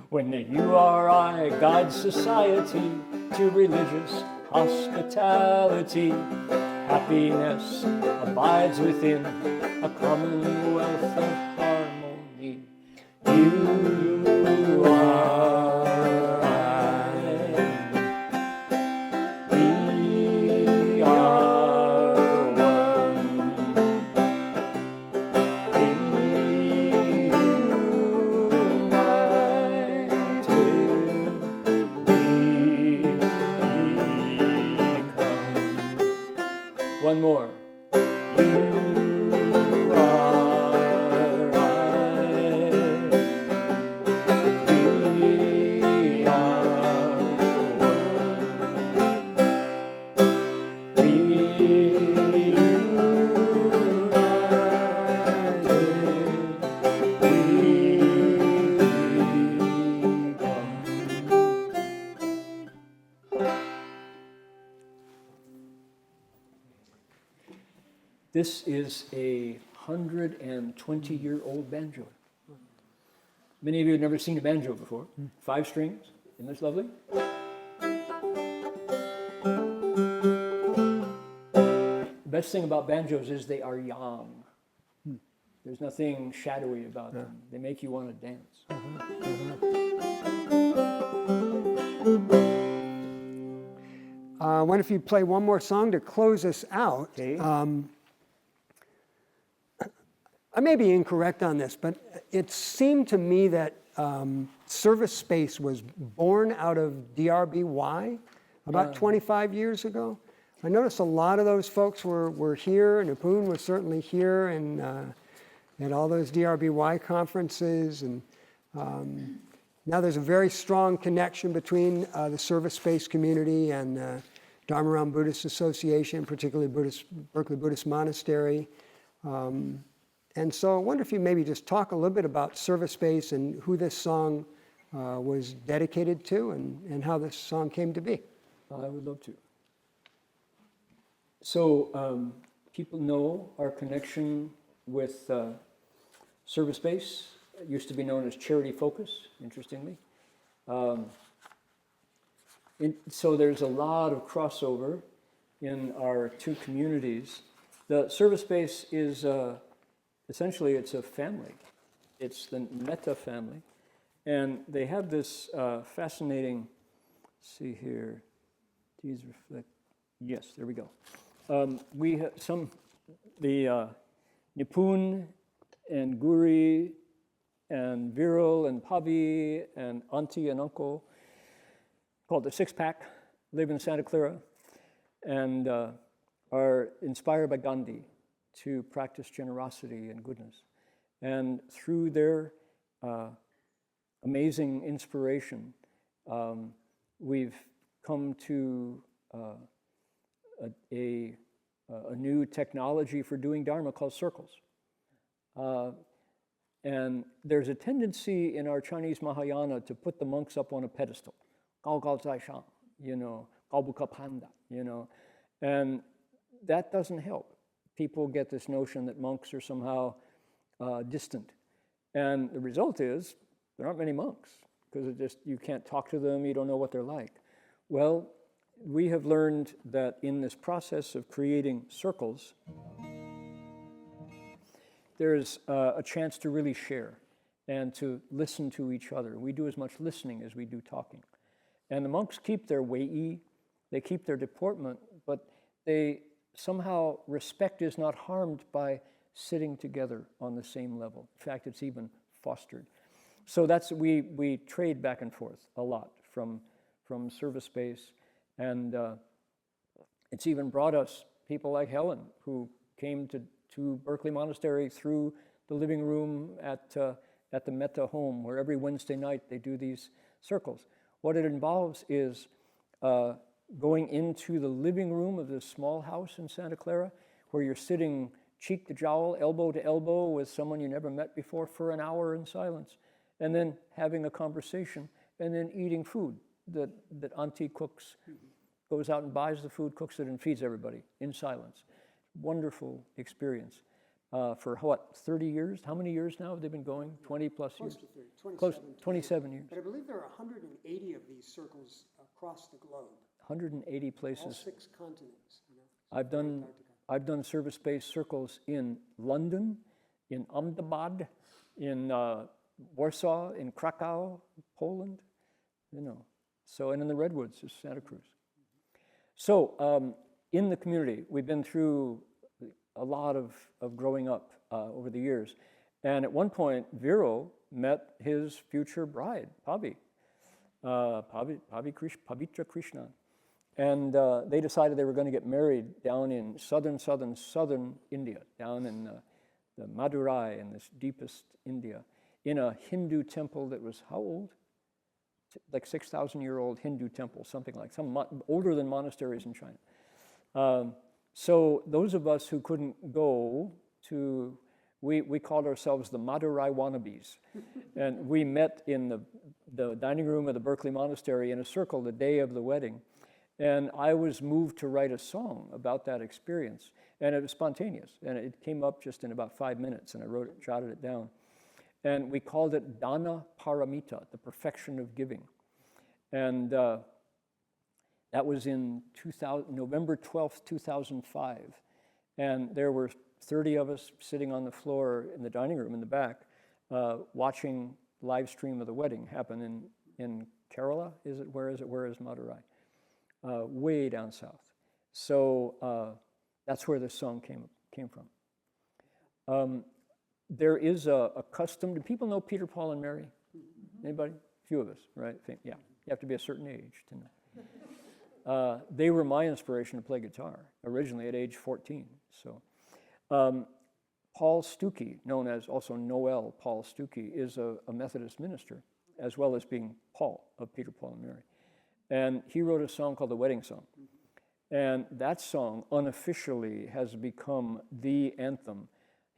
when the URI guides society to religious hospitality, happiness abides within a commonwealth of harmony. You are one more. You are I. We are one. This is a 120-year-old banjo. Many of you have never seen a banjo before. 5 strings. Isn't this lovely? The best thing about banjos is they are young. There's nothing shadowy about them. They make you want to dance. I wonder if you play one more song to close us out. Okay. I may be incorrect on this, but it seemed to me that service space was born out of DRBY about 25 years ago. I noticed a lot of those folks were here, and Nipun was certainly here, and at all those DRBY conferences. And now there's a very strong connection between the service space community and Dharma Realm Buddhist Association, particularly Berkeley Buddhist Monastery. And so I wonder if you maybe just talk a little bit about service space and who this song was dedicated to and how this song came to be. I would love to. So people know our connection with service space. It used to be known as Charity Focus, interestingly. So there's a lot of crossover in our two communities. The service space is essentially it's a family. It's the Metta family. And they have this fascinating, see here, these reflect, yes, there we go. We have the Nipun and Guri and Viral and Pavi and Auntie and Uncle, called the Six Pack, live in Santa Clara, and are inspired by Gandhi to practice generosity and goodness. And through their amazing inspiration, we've come to a new technology for doing Dharma called circles. And there's a tendency in our Chinese Mahayana to put the monks up on a pedestal. Gao Gao Zai Shang, Gao Buka Panda, and that doesn't help. People get this notion that monks are somehow distant. And the result is there aren't many monks because you can't talk to them, you don't know what they're like. Well, we have learned that in this process of creating circles, there's a chance to really share and to listen to each other. We do as much listening as we do talking. And the monks keep their wei, they keep their deportment, but somehow respect is not harmed by sitting together on the same level. In fact, it's even fostered. So we trade back and forth a lot from service space. And it's even brought us people like Helen, who came to Berkeley Monastery through the living room at the Metta home, where every Wednesday night they do these circles. What it involves is going into the living room of this small house in Santa Clara, where you're sitting cheek to jowl, elbow to elbow with someone you never met before for an hour in silence, and then having a conversation, and then eating food that Auntie cooks, goes out and buys the food, cooks it, and feeds everybody in silence. Wonderful experience. For what, 30 years? How many years now have they been going? 20 plus years? Close to 30, 27 years. But I believe there are 180 of these circles across the globe. 180 places. All 6 continents. I've done service-based circles in London, in Ahmedabad, in Warsaw, in Krakow, Poland, So, and in the Redwoods of Santa Cruz. So, in the community, we've been through a lot of growing up over the years. And at one point, Viral met his future bride, Pavitra Krishna. And they decided they were going to get married down in southern India, down in the Madurai, in this deepest India, in a Hindu temple that was how old? Like 6,000-year-old Hindu temple, something like, older than monasteries in China. So those of us who couldn't go to, we called ourselves the Madurai wannabes. And we met in the dining room of the Berkeley Monastery in a circle the day of the wedding. And I was moved to write a song about that experience. And it was spontaneous, and it came up just in about 5 minutes, and I jotted it down. And we called it Dana Paramita, the perfection of giving. And that was in November 12th, 2005. And there were 30 of us sitting on the floor in the dining room in the back, watching live stream of the wedding happen in Kerala. Where is Madurai? Way down south. So that's where this song came from. There is a custom. Do people know Peter, Paul, and Mary? Anybody? A few of us, right? Yeah. You have to be a certain age to know. They were my inspiration to play guitar, originally at age 14. So, Paul Stuckey, known as also Noel Paul Stuckey, is a Methodist minister, as well as being Paul of Peter, Paul, and Mary. And he wrote a song called The Wedding Song. And that song unofficially has become the anthem.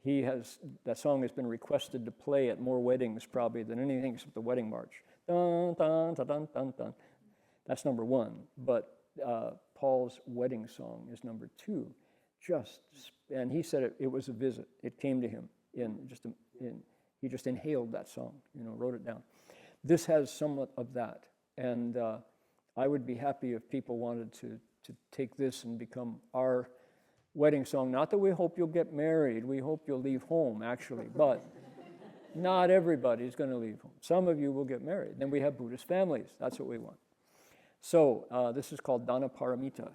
That song has been requested to play at more weddings probably than anything except the wedding march. Dun, dun, dun, dun, dun, dun. That's number one. But Paul's wedding song is number two. And he said it was a visit. It came to him he just inhaled that song, wrote it down. This has somewhat of that. And I would be happy if people wanted to take this and become our wedding song. Not that we hope you'll get married. We hope you'll leave home, actually. But not everybody's going to leave home. Some of you will get married. Then we have Buddhist families. That's what we want. So this is called Dana Paramita,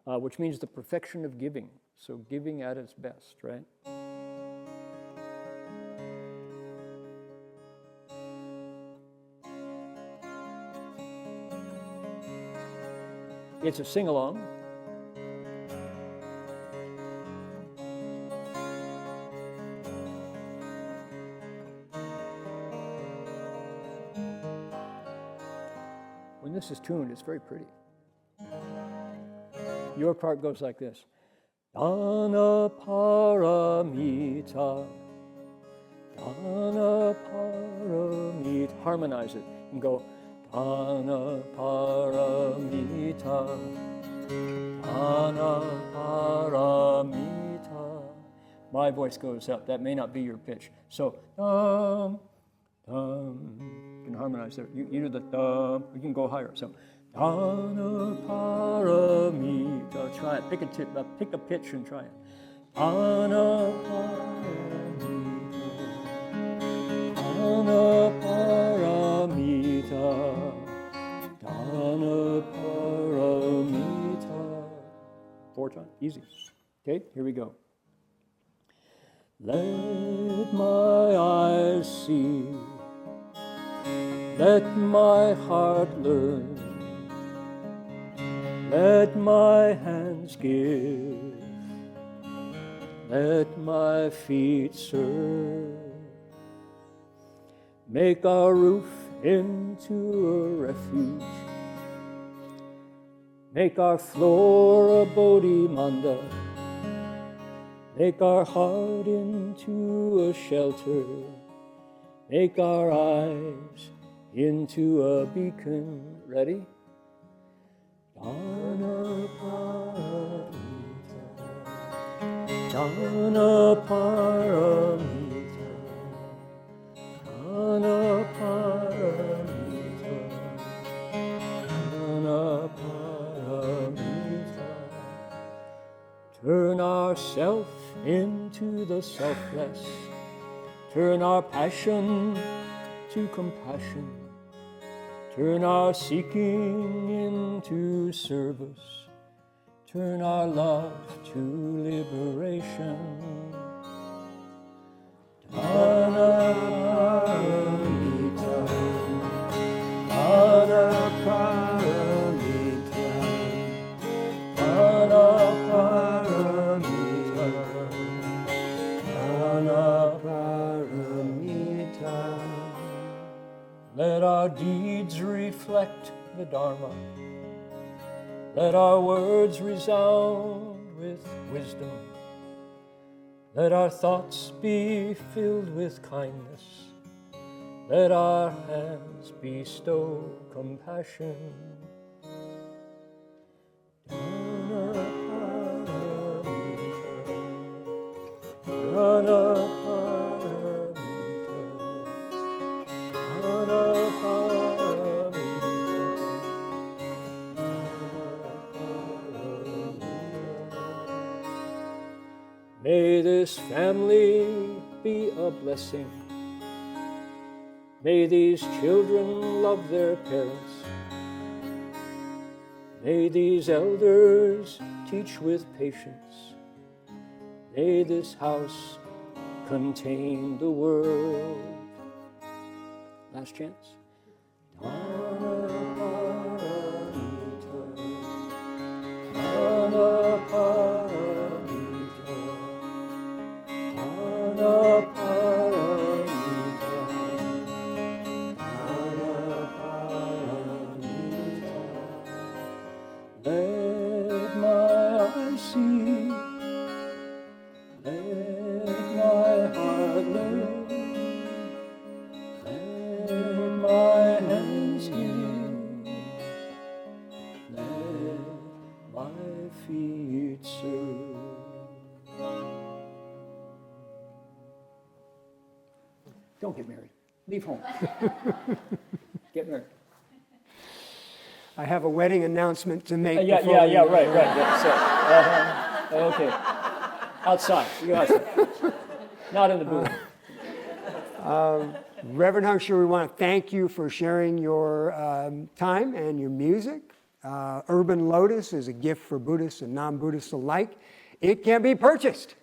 which means the perfection of giving. So giving at its best, right? It's a sing-along. When this is tuned, it's very pretty. Your part goes like this. Dana Paramita, Dana Paramita. Harmonize it and go, Dana Paramita, Dana Paramita. My voice goes up. That may not be your pitch. So, dum, dum. You can harmonize there. You do the dum. You can go higher. So, Dana Paramita. Try it. Pick a pitch and try it. Dana Paramita. Dana Paramita. Dana Paramita. 4 times. Easy. Okay, here we go. Let my eyes see. Let my heart learn. Let my hands give. Let my feet serve. Make our roof into a refuge. Make our floor a Bodhi manda. Make our heart into a shelter. Make our eyes into a beacon. Ready? Dana Paramita, Dana Paramita, Dana Paramita, Dana Paramita. Turn ourself into the selfless. Turn our passion to compassion. Turn our seeking into service. Turn our love to liberation. Dana Paramita, Dana Paramita, Dana Paramita, Dana Paramita. Let our deeds reflect the Dharma. Let our words resound with wisdom. Let our thoughts be filled with kindness. Let our hands bestow compassion. Dana Paramita, May this family be a blessing. May these children love their parents. May these elders teach with patience. May this house contain the world. Last chance. Dharma Paramita, Dharma Paramita, Dharma Paramita, Dharma Paramita. Let my eyes see, let my heart learn, let my hands give, let my feet serve. Don't get married. Leave home. Get married. I have a wedding announcement to make. Right. Yeah, so, okay. Outside. You go outside. Not in the booth. Reverend Heng Sure, we want to thank you for sharing your time and your music. Urban Lotus is a gift for Buddhists and non-Buddhists alike. It can be purchased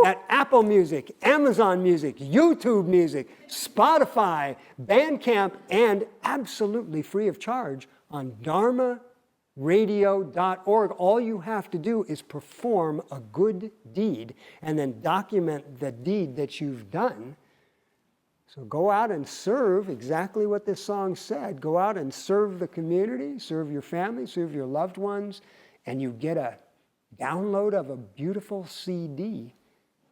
at Apple Music, Amazon Music, YouTube Music, Spotify, Bandcamp, and absolutely free of charge on dharmaradio.org. All you have to do is perform a good deed and then document the deed that you've done. So go out and serve exactly what this song said. Go out and serve the community, serve your family, serve your loved ones, and you get a download of a beautiful CD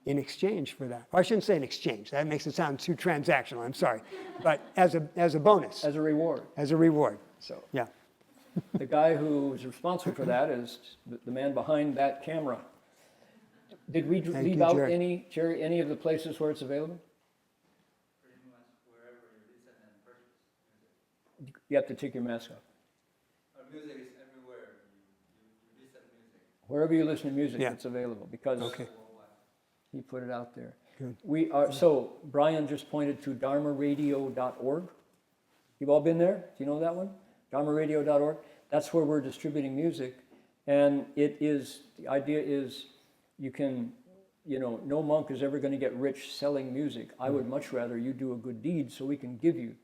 in exchange for that. Or I shouldn't say in exchange. That makes it sound too transactional. I'm sorry. But as a bonus. As a reward. As a reward. So yeah. the guy who's responsible for that is the man behind that camera. Did we leave out Jerry. any of the places where it's available? Pretty much wherever you listen and purchase music. You have to take your mask off. Our music is everywhere. You listen to music. Wherever you listen to music, Yeah. it's available because Okay. he put it out there. Good. We are, so Brian just pointed to dharmaradio.org. You've all been there? Do you know that one? dharmaradio.org. That's where we're distributing music. And the idea is you can, no monk is ever going to get rich selling music. I would much rather you do a good deed so we can give you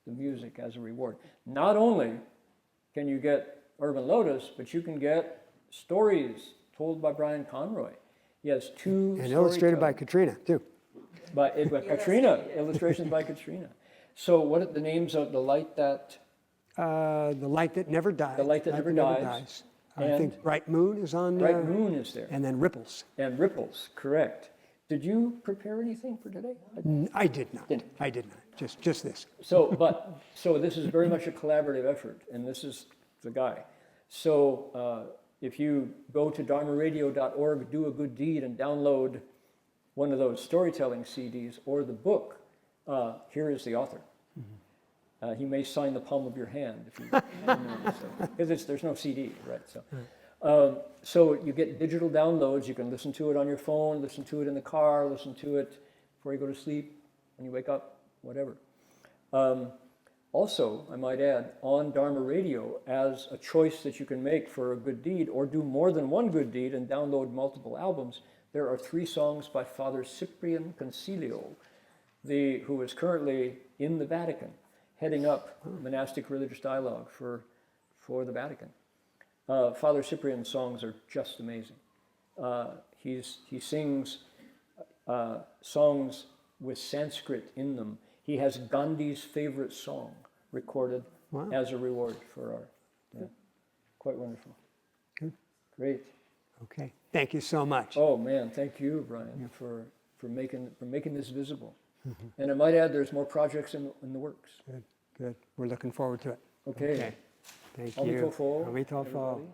the music as a reward. Not only can you get Urban Lotus, but you can get stories told by Brian Conroy. He has two And illustrated by Katrina, too. by Katrina, illustrations by Katrina. So what are the names of the light that? The Light That Never Dies. The Light That Never Dies. I And think Bright Moon is on there. Bright Moon is there. And then Ripples. And Ripples, correct. Did you prepare anything for today? I did not. Didn't. I did not. Just this. So this is very much a collaborative effort, and this is the guy. So if you go to dharmaradio.org, do a good deed, and download one of those storytelling CDs or the book, here is the author. He may sign the palm of your hand if you, because there's no CD, right? So you get digital downloads. You can listen to it on your phone, listen to it in the car, listen to it before you go to sleep, when you wake up, whatever. Also, I might add, on Dharma Radio, as a choice that you can make for a good deed, or do more than one good deed and download multiple albums, there are 3 songs by Father Cyprian Concilio, who is currently in the Vatican, heading up monastic religious dialogue for the Vatican. Father Cyprian's songs are just amazing. He sings songs with Sanskrit in them. He has Gandhi's favorite song recorded as a reward for our, quite wonderful. Good. Great. Okay. Thank you so much. Oh man, thank you, Brian, for making this visible. And I might add, there's more projects in the works. Good. We're looking forward to it. Okay. Thank Amitofo, you. Amitofo. everybody.